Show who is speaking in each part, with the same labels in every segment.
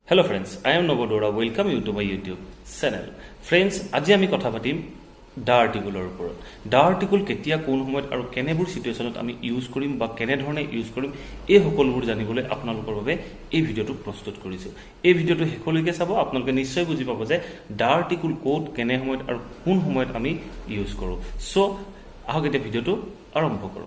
Speaker 1: Hello friends, I am Nava. Welcome you to my YouTube channel. Friends, আজি আমি কথা পাতিম দা আৰ্টিকলৰ ওপৰত। দা আৰ্টিকল কেতিয়া কোন সময়ত আৰু কেনেবোৰ সিচুৱেচনত আমি ইউজ কৰিম বা কেনে ধৰণে ইউজ কৰিম এই সকলোবোৰ জানিবলৈ আপোনালোকৰ বাবে এই ভিডিঅটো প্ৰস্তুত কৰিছো। এই ভিডিঅটো শেষলৈকে চাব, আপোনালোকে নিশ্চয় বুজি পাব যে দা আৰ্টিকল কোড কেনে সময়ত আৰু কোন সময়ত আমি ইউজ কৰো। সো আহক এতিয়া ভিডিঅটো আৰম্ভ কৰো।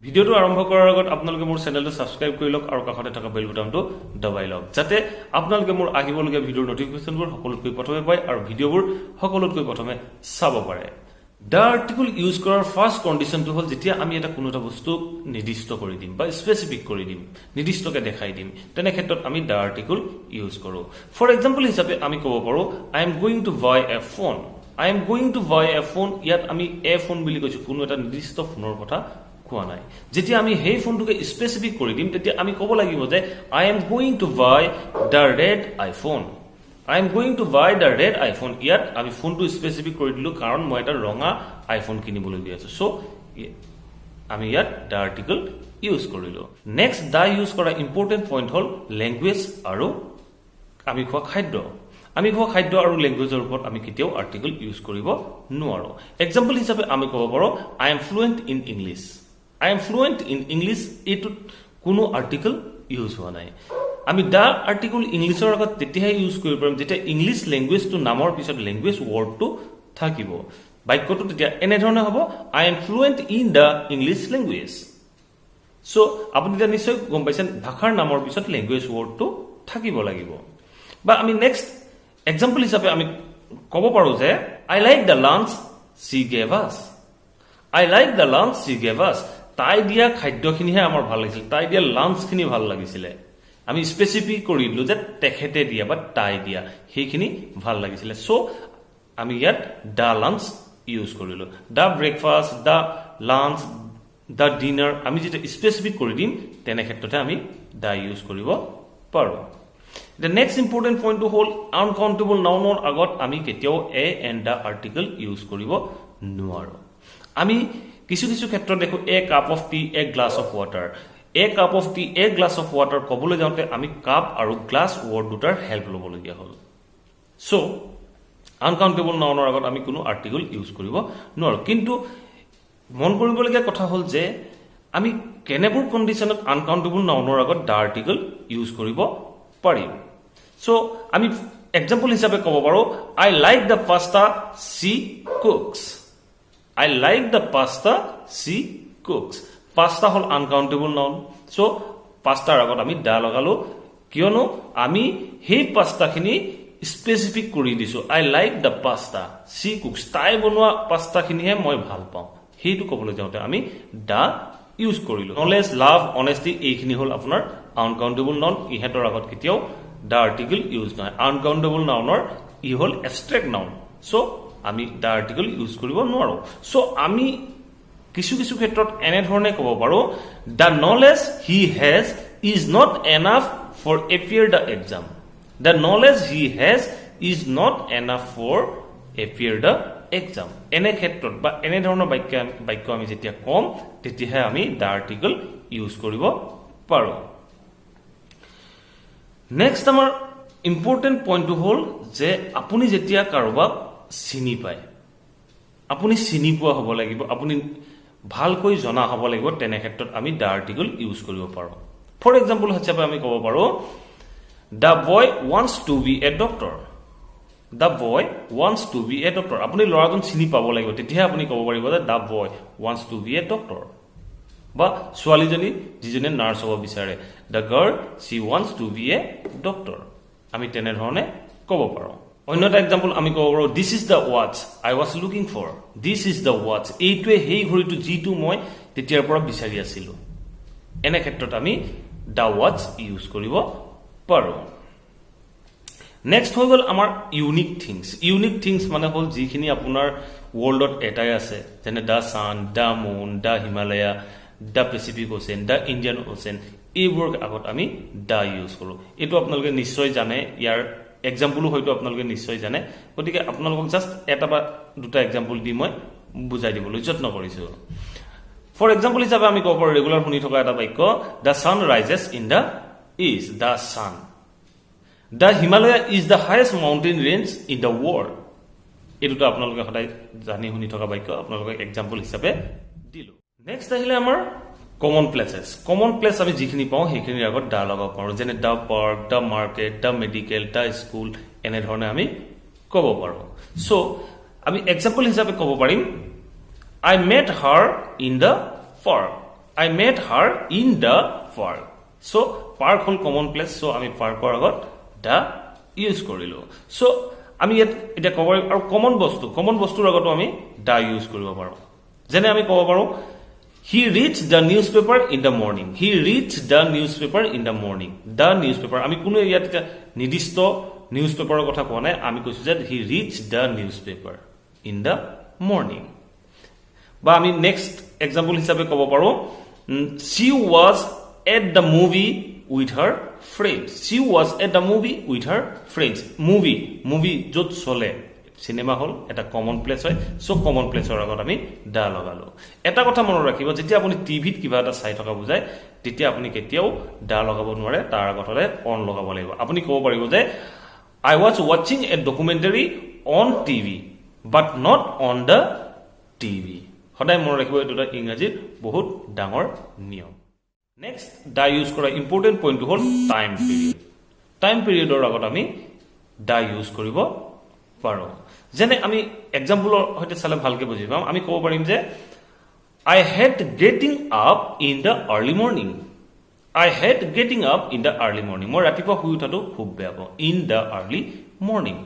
Speaker 1: ভিডিওটো আৰম্ভ কৰাৰ আগত আপোনালোকে মোৰ চেনেলটো সাবস্ক্ৰাইব কৰি লওক আৰু কাষতে থকা বেল বুটামটো দবাই লওক যাতে আপোনালোকে মোৰ আহিবলগীয়া ভিডিওৰ নটিফিকেশনবোৰ সকলোতকৈ প্ৰথমে পায় আৰু ভিডিওবোৰ সকলোতকৈ প্ৰথমে চাব পাৰে। দা আৰ্টিকল ইউজ কৰাৰ ফাৰ্স্ট কন্ডিশনটো হ'ল যেতিয়া আমি এটা কোনো এটা বস্তু নিৰ্দিষ্ট কৰি দিম বা স্পেসিফিক কৰি দিম, নিৰ্দিষ্টকে দেখাই দিম, তেনে ক্ষেত্ৰত আমি দা আৰ্টিকল ইউজ কৰো। ফৰ এক্সাম্পল হিচাপে আমি ক'ব পাৰো I am going to buy a phone. I am going to buy a phone, ইয়াত আমি এ ফোন বুলি কৈছো, কোনো এটা নিৰ্দিষ্ট ফোনৰ কথা কোৱা নাই। যেতিয়া আমি সেই ফোনটোকে স্পেসিফিক কৰি দিম তেতিয়া আমি ক'ব লাগিব যে I am going to buy the red iPhone. I am going to buy the red iPhone, ইয়াত আমি ফোনটো স্পেসিফিক কৰি দিলো কাৰণ মই এটা ৰঙা আইফোন কিনিবলৈ গৈ আছো। সো আমি ইয়াত দা আৰ্টিকল ইউজ কৰিলো। নেক্সট দা ইউজ কৰা ইম্পৰ্টেন্ট পইণ্ট হ'ল লেংগুৱেজ আৰু আমি খোৱা খাদ্য। আমি খোৱা খাদ্য আৰু লেংগুৱেজৰ ওপৰত আমি কেতিয়াও আৰ্টিকল ইউজ কৰিব নোৱাৰো। এক্সাম্পল হিচাপে আমি ক'ব পাৰো I M fluent in English. I am fluent in English, এইটো কোনো আৰ্টিকল ইউজ হোৱা নাই। আমি দা আৰ্টিকল ইংলিছৰ আগত তেতিয়াহে ইউজ কৰিব পাৰিম যেতিয়া ইংলিছ লেংগুৱেজটো নামৰ পিছত লেংগুৱেজ ৱৰ্ডটো থাকিব। বাক্যটো তেতিয়া এনেধৰণে হ'ব I am fluent in the English language. So আপুনি এতিয়া নিশ্চয় গম পাইছেন ভাষাৰ নামৰ পিছত লেংগুৱেজ ৱৰ্ডটো থাকিব লাগিব। বা আমি নেক্সট এক্সাম্পল হিচাপে আমি ক'ব পাৰো যে আই লাইক দ্য লাঞ্চ শি গেভ আছ। আই লাইক দ্য লাঞ্চ শি গেভ আছ, তাই দিয়া খাদ্যখিনিহে আমাৰ ভাল লাগিছিল, তাই দিয়া লাঞ্চখিনি ভাল লাগিছিলে। আমি স্পেচিফিক কৰি দিলো যে তেখেতে দিয়া বা তাই দিয়া সেইখিনি ভাল লাগিছিলে। সো আমি ইয়াত দা লাঞ্চ ইউজ কৰিলো। দা ব্ৰেকফাষ্ট, দা লাঞ্চ, দা ডিনাৰ আমি যেতিয়া স্পেচিফিক কৰি দিম তেনে ক্ষেত্ৰতে আমি দা ইউজ কৰিব পাৰো। The next important point to hold uncountable noun আগত আমি কেতিয়াও a and the article use কৰিব নোৱাৰো। আমি কিছু কিছু ক্ষেত্ৰত দেখো a cup of tea, a glass of water. A cup of tea, a glass of water ক'বলৈ যাওঁতে আমি কাপ আৰু গ্লাছ ৱৰ্ড দুটাৰ হেল্প ল'বলগীয়া হ'ল। সো আনকাউণ্টেবল নাউনৰ আগত আমি কোনো আৰ্টিকল ইউজ কৰিব নোৱাৰো। কিন্তু মন কৰিবলগীয়া কথা হ'ল যে আমি কেনেবোৰ কণ্ডিশ্যনত আনকাউণ্টেবল নাউনৰ আগত দা আৰ্টিকল ইউজ কৰিব পাৰিম। সো আমি এক্সাম্পল হিচাপে ক'ব পাৰো আই like the pasta she cooks. I like the pasta she cooks. Pasta হল আনকাউণ্টেবল নাউন। সো পাস্তাৰ আগত আমি দা লগালো কিয়নো আমি সেই পাস্তাখিনি স্পেচিফিক কৰি দিছো। আই লাইক দ্য পাস্তা শি কুকছ, তাই বনোৱা পাস্তাখিনিহে মই ভাল পাওঁ, সেইটো ক'বলৈ যাওঁতে আমি দা ইউজ কৰিলো। নলেজ, লাভ, অনেষ্টি এইখিনি হ'ল আপোনাৰ আনকাউণ্টেবল নাউন। ইহঁতৰ আগত কেতিয়াও দা আৰ্টিকল ইউজ নহয়। আনকাউণ্টেবল নাউনৰ ই হ'ল এবষ্ট্ৰেক্ট নাউন। সো আমি দা আৰ্টিকল ইউজ কৰিব নোৱাৰো। সো আমি কিছু কিছু ক্ষেত্ৰত এনেধৰণে ক'ব পাৰো the knowledge he has is not enough for appear the exam. The knowledge he has is not enough for appear the exam. এনে ক্ষেত্ৰত বা এনেধৰণৰ বাক্য আমি যেতিয়া কম তেতিয়াহে আমি দা আৰ্টিকল ইউজ কৰিব পাৰো। নেক্সট আমাৰ ইম্পৰ্টেণ্ট পইণ্টটো হ'ল যে আপুনি যেতিয়া কাৰোবাক চিনি পায়, আপুনি চিনি পোৱা হ'ব লাগিব, আপুনি ভালকৈ জনা হ'ব লাগিব, তেনে ক্ষেত্ৰত আমি দা আৰ্টিকল ইউজ কৰিব পাৰো। ফৰ এক্সাম্পল হিচাপে আমি ক'ব পাৰো the boy wants to be a doctor. The boy wants to be a doctor, আপুনি ল'ৰাজন চিনি পাব লাগিব, তেতিয়াহে আপুনি ক'ব পাৰিব যে the boy wants to be a doctor. বা ছোৱালীজনী যিজনে নাৰ্ছ হ'ব বিচাৰে, the girl she wants to be a doctor, আমি তেনেধৰণে ক'ব পাৰো। অন্য এটা এক্সাম্পল আমি ক'ব পাৰো this is the watch I was looking for. This is the watch, এইটোৱে সেই ঘড়ীটো যিটো মই তেতিয়াৰ পৰা বিচাৰি আছিলো। এনে ক্ষেত্ৰত আমি দ্য ৱাচ ইউজ কৰিব পাৰো। নেক্সট হৈ গ'ল আমাৰ ইউনিক থিংছ। ইউনিক থিংছ মানে হ'ল যিখিনি আপোনাৰ ৱৰ্ল্ডত এটাই আছে, যেনে the sun, the moon, the Himalaya, the Pacific ocean, the Indian ocean, এইবোৰৰ আগত আমি দা ইউজ কৰো। এইটো আপোনালোকে নিশ্চয় জানে, ইয়াৰ এক্সাম্পলো হয়তো আপোনালোকে নিশ্চয় জানে গতিকে আপোনালোকক জাস্ট এটা বা দুটা এক্সাম্পল দি মই বুজাই দিবলৈ যত্ন কৰিছো ফৰ এক্সাম্পল হিচাপে আমি ক'ব পাৰো ৰেগুলাৰ শুনি থকা এটা বাক্য the sun rises in the east the sun the Himalaya is the highest mountain range in the world এই দুটা আপোনালোকে সদায় জানি শুনি থকা বাক্য আপোনালোকক এক্সাম্পল হিচাপে দিলো নেক্সট আহিলে আমাৰ কমন প্লেচেছ কমন প্লেচ আমি যিখিনি পাওঁ সেইখিনিৰ আগত দা লগাব পাৰোঁ যেনে দা পাৰ্ক দা মাৰ্কেট দা মেডিকেল দা স্কুল এনেধৰণে আমি ক'ব পাৰোঁ চ' আমি এক্সাম্পল হিচাপে ক'ব পাৰিম I met her in the park. I met her in the park. So, park hol common place. So, আমি parkৰ আগত the use কৰিলো. So, আমি এটা ক'ব আৰু common বস্তুৰ আগতো আমি the use কৰিব পাৰোঁ। যেনে আমি ক'ব পাৰোঁ he reached the newspaper in the morning. He reached the newspaper in the morning. The newspaper আমি কোনো ইয়াত নিৰ্দিষ্ট নিউজপেপাৰৰ কথা কোৱা নাই আমি কৈছো যে he reached the newspaper in the morning. বা আমি নেক্সট এক্সাম্পল হিচাপে ক'ব পাৰো she was at the movie with her friends she was at the movie with her friends movie য'ত চলে সিনেমা হল এটা কমন প্লেচ হয় সো কমন প্লেচৰ আগত আমি দা লগালো এটা কথা মনত ৰাখিব যেতিয়া আপুনি টিভিত কিবা এটা চাই থকা বুজায় তেতিয়া আপুনি কেতিয়াও দা লগাব নোৱাৰে তাৰ আগত হলে অন লগাব লাগিব আপুনি ক'ব পাৰিব যে I was watching a documentary on TV but not on the TV সদায় মনত ৰাখিব এটা ইংৰাজীৰ বহুত ডাঙৰ নিয়ম নেক্সট দা ইউজ কৰা ইম্পৰ্টেন্ট পইণ্টটো হ'ল টাইম পিৰিয়ডৰ আগত আমি দা ইউজ কৰিব পাৰোঁ যেনে আমি এক্সাম্পলৰ সৈতে চালে ভালকে বুজি পাম আমি ক'ব পাৰিম যে I hate getting up in the early morning I hate getting up in the early morning মই ৰাতিপুৱা শুই উঠাটো খুব বেয়া পাওঁ in the early morning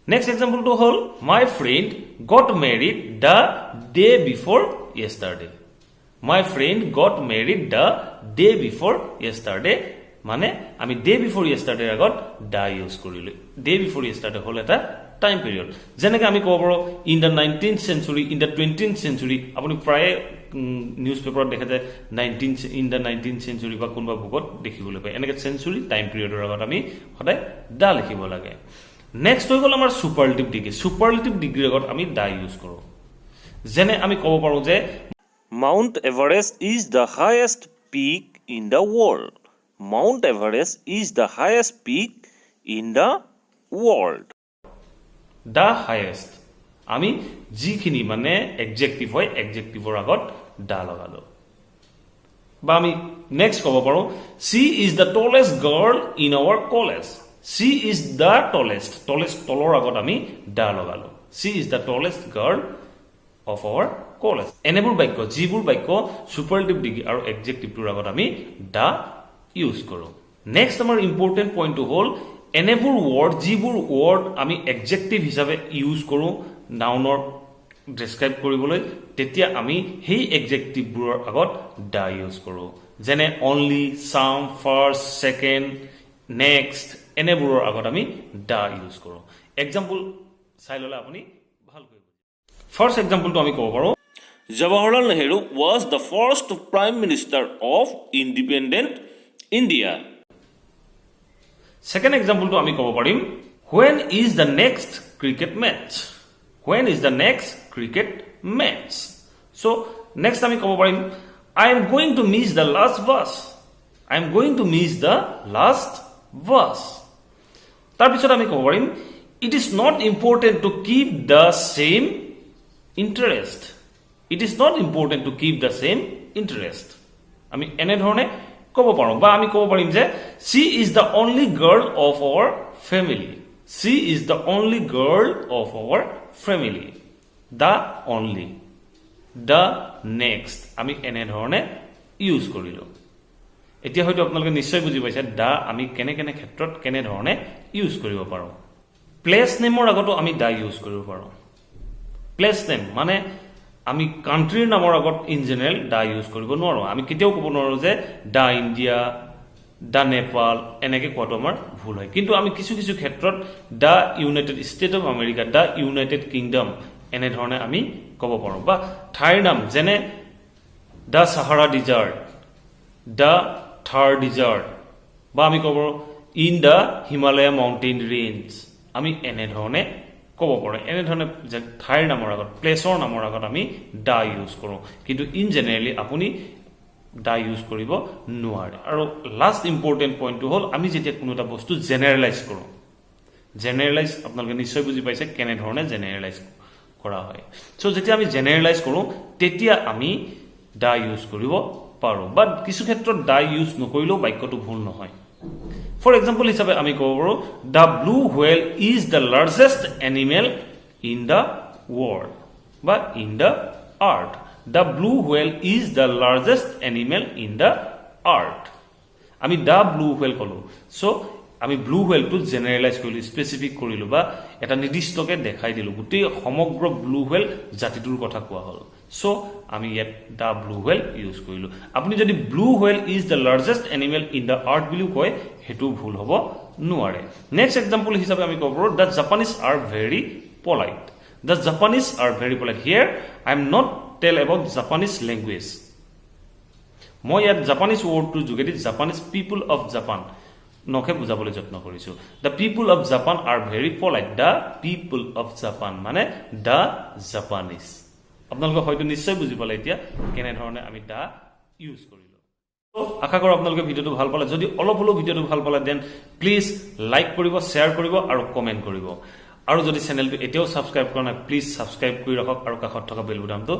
Speaker 1: Next example to whole, my friend got married the day before yesterday. My friend got married the day before yesterday. মানে আমি day before yesterday আগত da use কৰিলো. Day before yesterday হল এটা time period. যেনেকৈ আমি ক'ব পাৰো in the 19th century, in the 20th century, আপুনি প্ৰায় নিউজপেপাৰত দেখা যায় 19th in the 19th century বা কোনবা বুকত দেখিবলৈ পায়। এনেকৈ century time periodৰ আগত আমি সদায় da লিখিব লাগে। নেক্সট হৈ গ'ল আমাৰ সুপাৰলেটিভ ডিগ্ৰীৰ আগত আমি দা ইউজ কৰোঁ যেনে আমি ক'ব পাৰোঁ যে mount Everest is the highest peak in the world mount Everest is the highest peak in the world the highest আমি যিখিনি মানে এডজেক্টিভ হয় এডজেক্টিভৰ আগত দা লগালো বা আমি নেক্সট ক'ব পাৰোঁ she is the tallest girl in our college She is the tallest তলৰ আগত আমি দা লগালো She is the tallest girl of our college এনেবোৰ বাক্য যিবোৰ বাক্য সুপাৰলেটিভ ডিগ্ৰী আৰু এডজেক্টিভটোৰ আগত আমি দা ইউজ কৰোঁ নেক্সট আমাৰ ইম্পৰ্টেন্ট পইণ্টটো হ'ল এনেবোৰ ৱৰ্ড যিবোৰ ৱৰ্ড আমি এডজেক্টিভ হিচাপে ইউজ কৰোঁ নাউনৰ ডেছক্ৰাইব কৰিবলৈ তেতিয়া আমি সেই এডজেক্টিভবোৰৰ আগত দা ইউজ কৰোঁ যেনে অনলি সাম ফাৰ্ষ্ট সেকেন্ড নেক্সট এনেবোৰৰ আগত আমি দা ইউজ কৰোঁ এক্সাম্পল চাই ল'লে আপুনি ভালকৈ ফাৰ্ষ্ট এক্সাম্পলটো আমি ক'ব পাৰোঁ Jawaharlal Nehru was the first prime minister of independent India second এক্সাম্পলটো আমি ক'ব পাৰিম when is the next cricket match so next আমি ক'ব পাৰিম I am going to miss the last bus তাৰপিছত আমি ক'ব পাৰিম it is not important to keep the same interest আমি এনে ধৰণে ক'ব পাৰোঁ বা আমি ক'ব পাৰিম যে she is the only girl of our family the only the next আমি এনে ধৰণে ইউজ কৰিলো এতিয়া হয়তো আপোনালোকে নিশ্চয় বুজি পাইছে দা আমি কেনে ক্ষেত্ৰত কেনে ধৰণে ইউজ কৰিব পাৰোঁ প্লেচ নেমৰ আগতো আমি দা ইউজ কৰিব পাৰোঁ প্লেচ নেম মানে আমি কাণ্ট্ৰিৰ নামৰ আগত ইন জেনেৰেল দা ইউজ কৰিব নোৱাৰো আমি কেতিয়াও ক'ব নোৱাৰো যে দা ইণ্ডিয়া দা নেপাল এনেকৈ কোৱাটো আমাৰ ভুল হয় কিন্তু আমি কিছু ক্ষেত্ৰত the United State of America the United Kingdom এনে ধৰণে আমি ক'ব পাৰোঁ বা ঠাইৰ নাম যেনে the Sahara desert the Thar desert বা আমি ক'ব পাৰোঁ in the Himalaya mountain range আমি এনেধৰণে ক'ব পাৰোঁ এনেধৰণে যে ঠাইৰ নামৰ আগত প্লেছৰ নামৰ আগত আমি দা ইউজ কৰোঁ কিন্তু ইন জেনেৰেলি আপুনি দা ইউজ কৰিব নোৱাৰে আৰু লাষ্ট ইম্পৰ্টেণ্ট পইণ্টটো হ'ল আমি যেতিয়া কোনো এটা বস্তু জেনেৰেলাইজ কৰোঁ জেনেৰেলাইজ আপোনালোকে নিশ্চয় বুজি পাইছে কেনেধৰণে জেনেৰেলাইজ কৰা হয় সো যেতিয়া আমি জেনেৰেলাইজ কৰোঁ তেতিয়া আমি দা ইউজ কৰিব পাৰোঁ বাট কিছু ক্ষেত্ৰত দা ইউজ নকৰিলেও বাক্যটো ভুল নহয় ফৰ এক্সাম্পল হিচাপে আমি ক'ব পাৰোঁ the blue whale is the largest animal in the world বা in the earth the blue whale is the largest animal in the earth আমি দ্য ব্লু হুৱেল ক'লো সো আমি ব্লু হুৱেলটো জেনেৰেলাইজ কৰিলোঁ স্পেচিফিক কৰিলোঁ বা এটা নিৰ্দিষ্টকে দেখাই দিলোঁ গোটেই সমগ্ৰ ব্লু হুৱেল জাতিটোৰ কথা কোৱা হ'ল সো আমি ইয়াত দ্য ব্লু হুৱেল ইউজ কৰিলোঁ আপুনি যদি blue whale is the largest animal in the earth বুলিও কয় সেইটো ভুল হ'ব নোৱাৰে নেক্সট এক্সাম্পল হিচাপে আমি ক'ব পাৰোঁ the Japanese are very polite the Japanese are very polite here I am not tell about Japanese language মই ইয়াত জাপানিজ ৱৰ্ডটোৰ যোগেদি জাপানিজ পিপুল অফ জাপান নখে বুজাবলৈ যত্ন কৰিছোঁ the people of Japan R very polite the people of Japan মানে the Japanese আপোনালোকে হয়তো নিশ্চয় বুজি পালে এতিয়া কেনেধৰণে আমি দা ইউজ কৰিলোঁ আশা কৰোঁ আপোনালোকে ভিডিঅ'টো ভাল পালে যদি অলপ হ'লেও ভিডিঅ'টো ভাল পালে দেন প্লিজ লাইক কৰিব শ্বেয়াৰ কৰিব আৰু কমেণ্ট কৰিব আৰু যদি চেনেলটো এতিয়াও ছাবস্ক্ৰাইব কৰা নাই প্লিজ ছাবস্ক্ৰাইব কৰি ৰাখক আৰু কাষত থকা বেল বুটামটো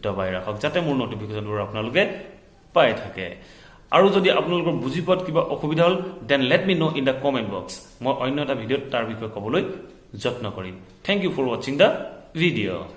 Speaker 1: দবাই ৰাখক যাতে মোৰ নটিফিকেশ্যনবোৰ আপোনালোকে পাই থাকে আৰু যদি আপোনালোকৰ বুজি পোৱাত কিবা অসুবিধা হ'ল then let me know' in the comment box মই অন্য এটা ভিডিঅ'ত তাৰ বিষয়ে ক'বলৈ যত্ন কৰিম থেংক ইউ ফৰ ৱাচিং দ্য ভিডিঅ'